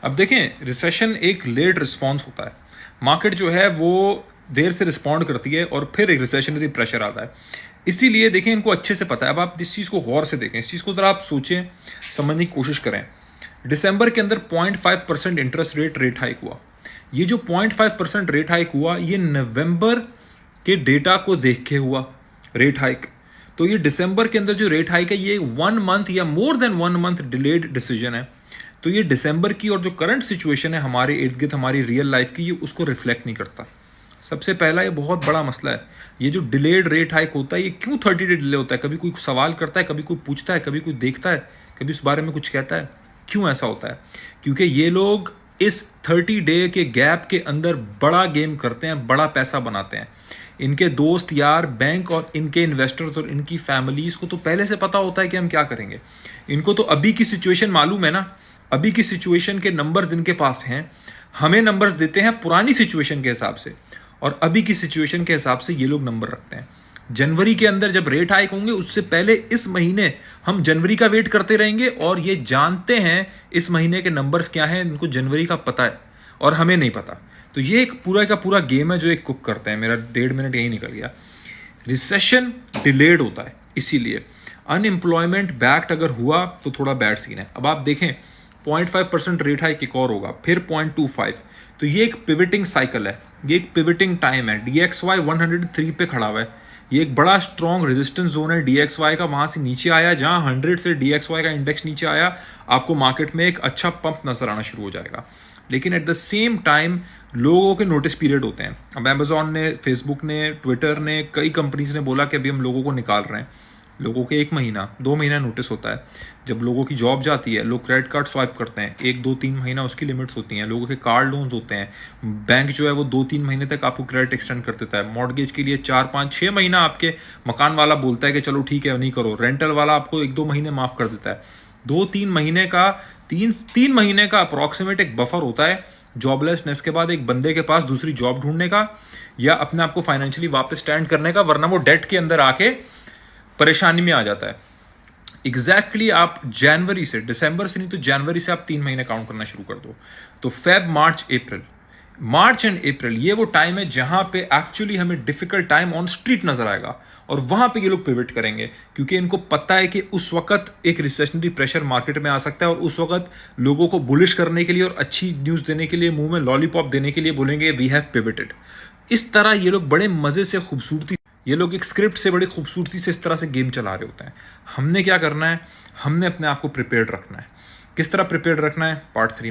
अब देखें, रिसेशन एक लेट रिस्पॉन्स होता है। मार्केट जो है वो देर से रिस्पॉन्ड करती है और फिर एक रिसेशनरी प्रेशर आता है। इसीलिए देखें, इनको अच्छे से पता है। अब आप इस चीज़ को गौर से देखें, इस चीज़ को ज़रा आप सोचें, समझने की कोशिश करें। दिसंबर के अंदर 0.5% इंटरेस्ट रेट हाइक हुआ। ये जो 0.5% रेट हाइक हुआ, ये नवंबर के डेटा को देख के हुआ रेट हाइक। तो ये दिसंबर के अंदर जो रेट हाइक है, ये 1 मंथ या more than 1 month delayed decision है। तो ये दिसंबर की और जो करंट सिचुएशन है हमारे इर्द गिर्द, हमारी रियल लाइफ की, ये उसको रिफ्लेक्ट नहीं करता। सबसे पहला ये बहुत बड़ा मसला है। ये जो डिलेड रेट हाइक होता है, ये क्यों 30 डे डिले होता है? कभी कोई सवाल करता है, कभी कोई पूछता है, कभी कोई देखता है, कभी उस बारे में कुछ कहता है? क्यों ऐसा होता है? क्योंकि ये लोग इस 30 डे के गैप के अंदर बड़ा गेम करते हैं, बड़ा पैसा बनाते हैं। इनके दोस्त यार, बैंक और इनके इन्वेस्टर्स और इनकी फैमिलीज को तो पहले से पता होता है कि हम क्या करेंगे। इनको तो अभी की सिचुएशन मालूम है ना। अभी की सिचुएशन के नंबर्स इनके पास हैं। हमें नंबर्स देते हैं पुरानी सिचुएशन के हिसाब से, और अभी की सिचुएशन के हिसाब से ये लोग नंबर रखते हैं। जनवरी के अंदर जब रेट हाइक होंगे, उससे पहले इस महीने हम जनवरी का वेट करते रहेंगे, और ये जानते हैं इस महीने के नंबर्स क्या हैं। इनको जनवरी का पता है और हमें नहीं पता। तो ये एक पूरा का पूरा गेम है जो एक कुक करते हैं। मेरा 1.5 मिनट यही निकल गया। रिसेशन डिलेड होता है, इसीलिए अनएम्प्लॉयमेंट बैक्ड अगर हुआ तो थोड़ा बैड सीन है। अब आप देखें, 0.5% रेट हाइक एक और होगा, फिर 0.25। तो ये एक पिविटिंग साइकिल है, ये एक पिविटिंग टाइम है। DXY 103 पे खड़ा हुआ है। ये एक बड़ा स्ट्रॉन्ग रेजिस्टेंस जोन है DXY का। वहां से नीचे आया, जहां 100 से DXY का इंडेक्स नीचे आया, आपको मार्केट में एक अच्छा पंप नजर आना शुरू हो जाएगा। लेकिन एट द सेम टाइम लोगों के नोटिस पीरियड होते हैं। अब अमेजोन ने, फेसबुक ने, ट्विटर ने, कई कंपनीज ने बोला कि अभी हम लोगों को निकाल रहे हैं। लोगों के 1 महीना 2 महीना नोटिस होता है। जब लोगों की जॉब जाती है, लोग क्रेडिट कार्ड स्वाइप करते हैं, 1 2 3 महीना उसकी लिमिट्स होती हैं। लोगों के कार्ड लोन्स होते हैं, बैंक जो है वो 2 3 महीने तक आपको क्रेडिट एक्सटेंड कर देता है। मॉर्गेज के लिए 4 5 6 महीना आपके मकान वाला बोलता है कि चलो ठीक है नहीं करो। रेंटल वाला आपको 1 2 महीने माफ कर देता है। 2 3 महीने का, 3 महीने का अप्रॉक्सीमेट एक बफर होता है जॉबलेसनेस के बाद एक बंदे के पास दूसरी जॉब ढूंढने का, या अपने आप को फाइनेंशियली वापस स्टैंड करने का, वरना वो डेट के अंदर आके परेशानी में आ जाता है। एग्जैक्टली आप जनवरी से, दिसंबर से नहीं तो जनवरी से आप 3 महीने काउंट करना शुरू कर दो। तो फेब, मार्च एंड अप्रैल ये वो टाइम है जहां पे एक्चुअली हमें डिफिकल्ट टाइम ऑन स्ट्रीट नजर आएगा, और वहां पे ये लोग पिवट करेंगे। क्योंकि इनको पता है कि उस वक्त एक रिसेशनरी प्रेशर मार्केट में आ सकता है, और उस वक्त लोगों को बुलिश करने के लिए और अच्छी न्यूज देने के लिए, मुंह में लॉलीपॉप देने के लिए बोलेंगे वी हैव पिवटेड। इस तरह ये लोग बड़े मजे से, खूबसूरती, ये लोग एक स्क्रिप्ट से बड़ी खूबसूरती से इस तरह से गेम चला रहे होते हैं। हमने क्या करना है? हमने अपने आप को प्रिपेयर्ड रखना है। किस तरह प्रिपेयर्ड रखना है? पार्ट 3